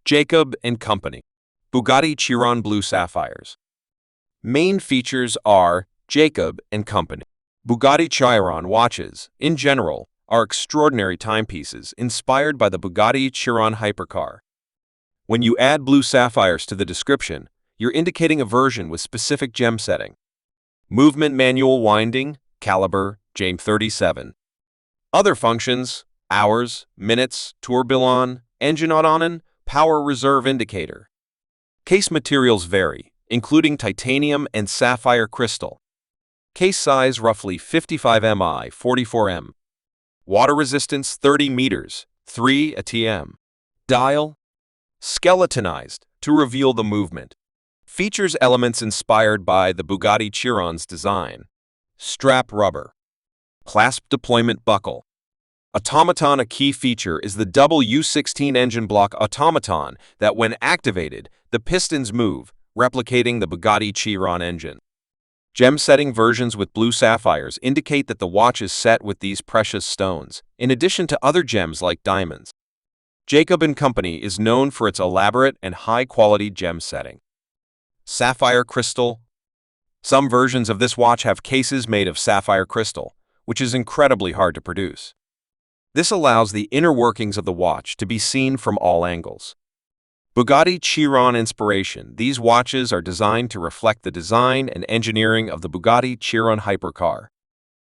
Jacob & Company, Bugatti Chiron Blue Sapphires. Main features are Jacob & Company. Bugatti Chiron watches, in general, are extraordinary timepieces inspired by the Bugatti Chiron hypercar. When you add blue sapphires to the description, you're indicating a version with specific gem setting. Movement manual winding, caliber, Jame 37. Other functions, hours, minutes, tourbillon, engine autonon, power reserve indicator. Case materials vary, including titanium and sapphire crystal. Case size roughly 55 mi, 44 m. Water resistance 30 meters, 3 atm. Dial skeletonized to reveal the movement. Features elements inspired by the Bugatti Chiron's design. Strap rubber. Clasp deployment buckle. Automaton. A key feature is the double U16 engine block automaton that when activated, the pistons move, replicating the Bugatti Chiron engine. Gem setting versions with blue sapphires indicate that the watch is set with these precious stones, in addition to other gems like diamonds. Jacob & Company is known for its elaborate and high-quality gem setting. Sapphire crystal. Some versions of this watch have cases made of sapphire crystal, which is incredibly hard to produce. This allows the inner workings of the watch to be seen from all angles. Bugatti Chiron inspiration. These watches are designed to reflect the design and engineering of the Bugatti Chiron hypercar.